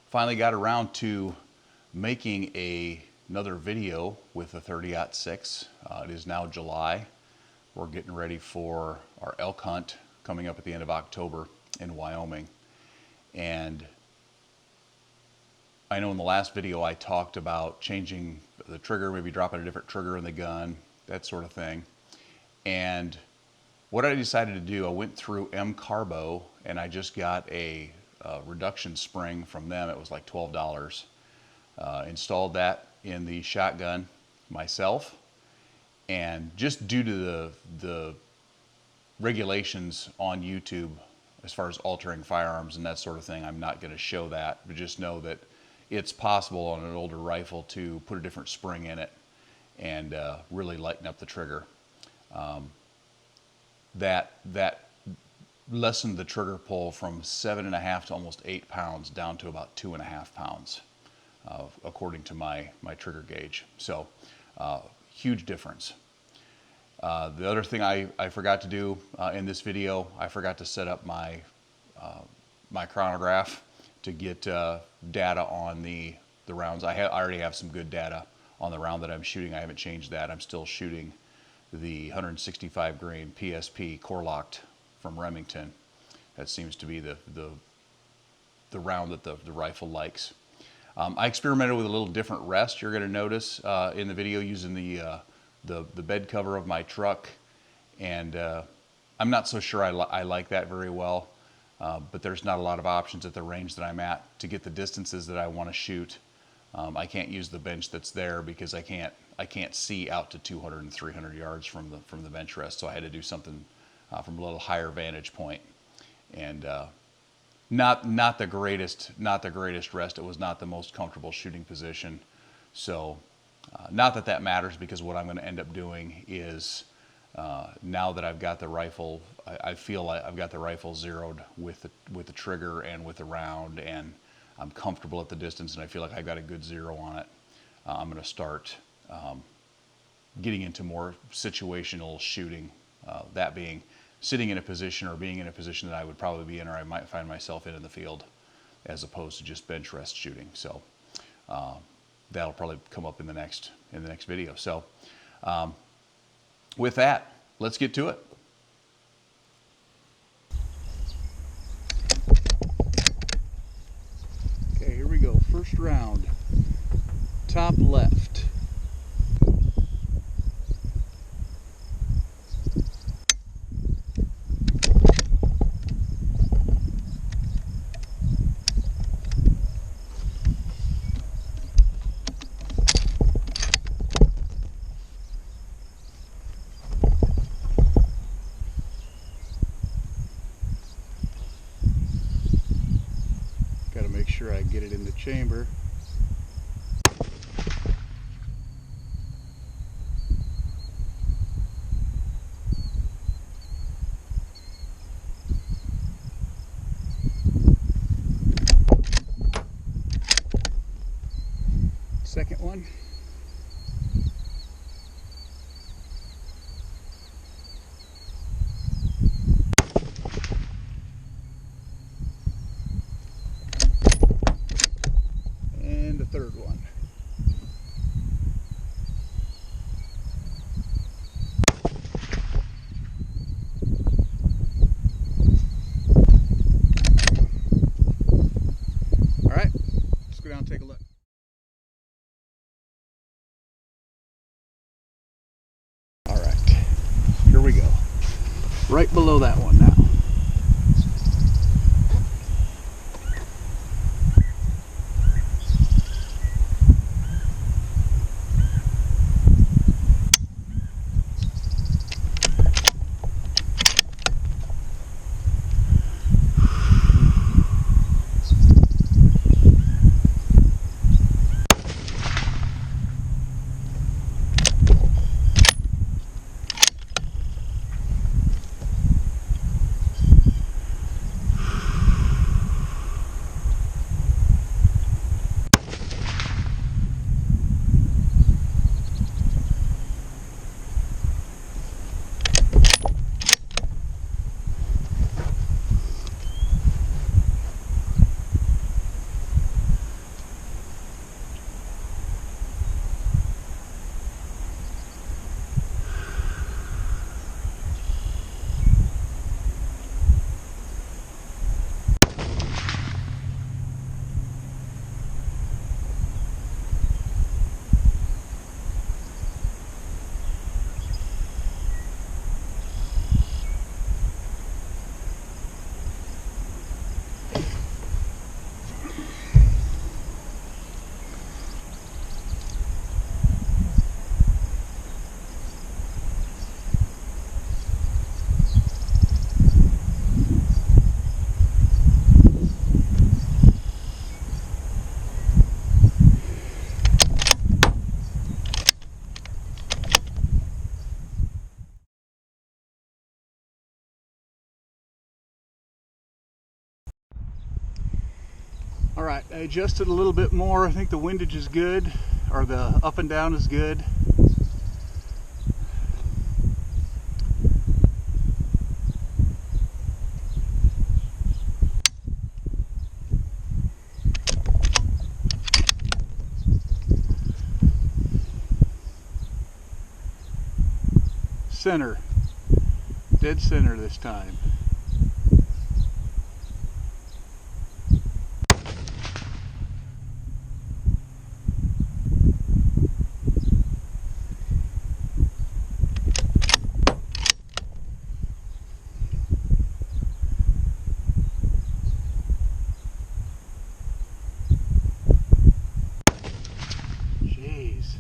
finally got around to making another video with the 30-06. It is now July. We're getting ready for our elk hunt coming up at the end of October in Wyoming. And I know in the last video I talked about changing the trigger, maybe dropping a different trigger in the gun, that sort of thing. And what I decided to do, I went through M Carbo and I just got a reduction spring from them. It was like $12. Installed that in the shotgun myself, and just due to the regulations on YouTube as far as altering firearms and that sort of thing, I'm not going to show that, but just know that it's possible on an older rifle to put a different spring in it and really lighten up the trigger. That lessened the trigger pull from 7.5 to almost 8 pounds down to about 2.5 pounds, according to my trigger gauge. So huge difference. The other thing I forgot to do in this video, I forgot to set up my my chronograph to get data on the rounds. I already have some good data on the round that I'm shooting. I haven't changed that. I'm still shooting the 165 grain PSP core locked from Remington. That seems to be the round that the rifle likes. I experimented with a little different rest. You're going to notice in the video using the bed cover of my truck, and I'm not so sure I like that very well. But there's not a lot of options at the range that I'm at to get the distances that I want to shoot. I can't use the bench that's there because I can't see out to 200 and 300 yards from the bench rest. So I had to do something from a little higher vantage point, and not the greatest rest. It was not the most comfortable shooting position. So not that matters, because what I'm going to end up doing is, now that I've got the rifle, I feel like I've got the rifle zeroed with the trigger and with the round, and I'm comfortable at the distance, and I feel like I've got a good zero on it. I'm going to start getting into more situational shooting, that being sitting in a position or being in a position that I would probably be in, or I might find myself in the field, as opposed to just bench rest shooting. So that'll probably come up in the next video. So with that, let's get to it. Okay, here we go. First round, top left. Make sure I get it in the chamber. Second one. Third one. All right, let's go down and take a look. All right, here we go. Right below that one now. Alright, I adjusted a little bit more. I think the windage is good, or the up and down is good. Center, dead center this time. Jeez.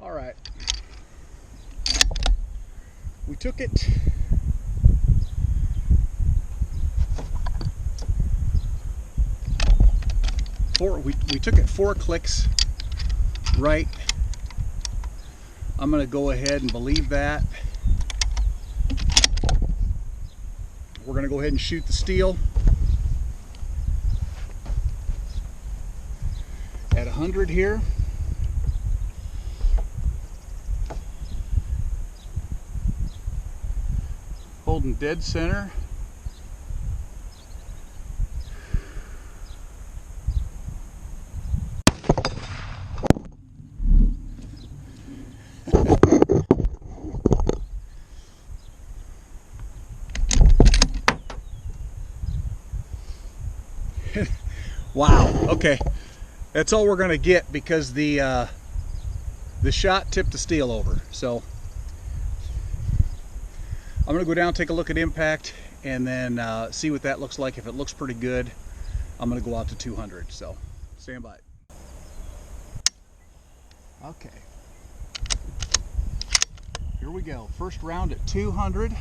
All right, we took it we took it 4 clicks right. I'm going to go ahead and believe that. We're going to go ahead and shoot the steel at 100 here. Holding dead center. Wow, okay. That's all we're gonna get because the shot tipped the steel over. So I'm gonna go down, take a look at impact, and then see what that looks like. If it looks pretty good, I'm gonna go out to 200. So stand by. Okay. Here we go. First round at 200.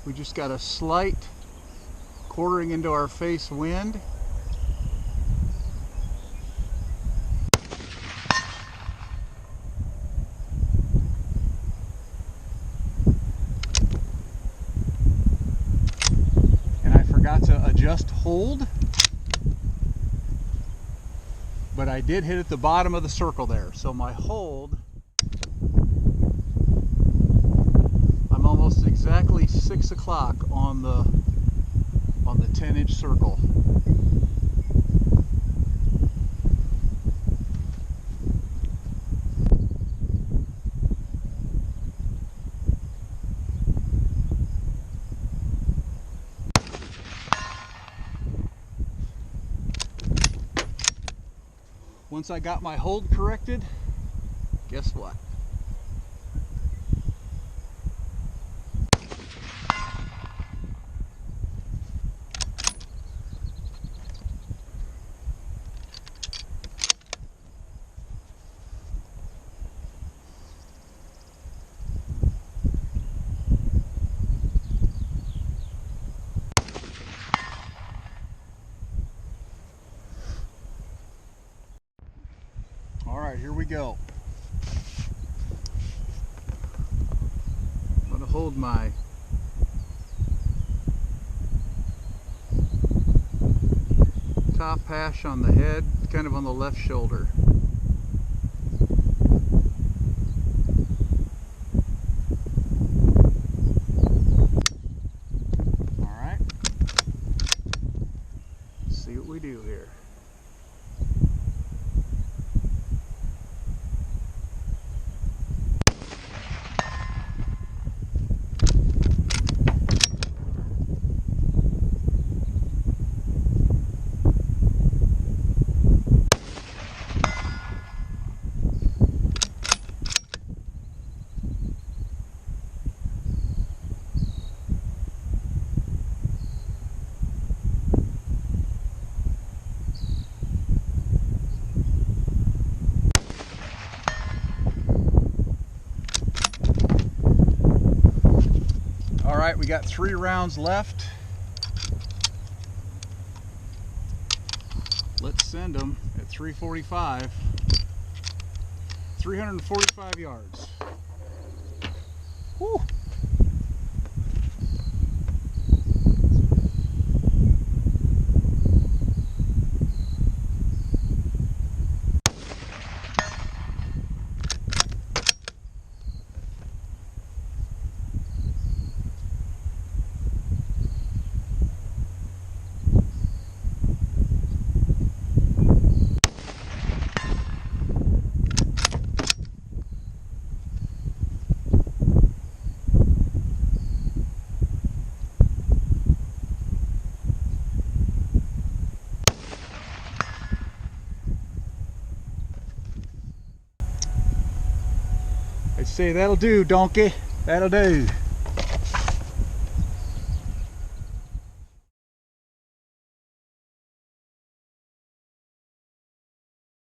We just got a slight quartering into our face wind. And I forgot to adjust hold, but I did hit at the bottom of the circle there. So my hold, I'm almost exactly 6 o'clock on the 10-inch circle. Once I got my hold corrected, guess what? All right, here we go. I'm going to hold my top hash on the head, kind of on the left shoulder. All right. Let's see what we do here. got 3 rounds left. Let's send them at 345. 345 yards. Woo! I'd say that'll do, donkey. That'll do.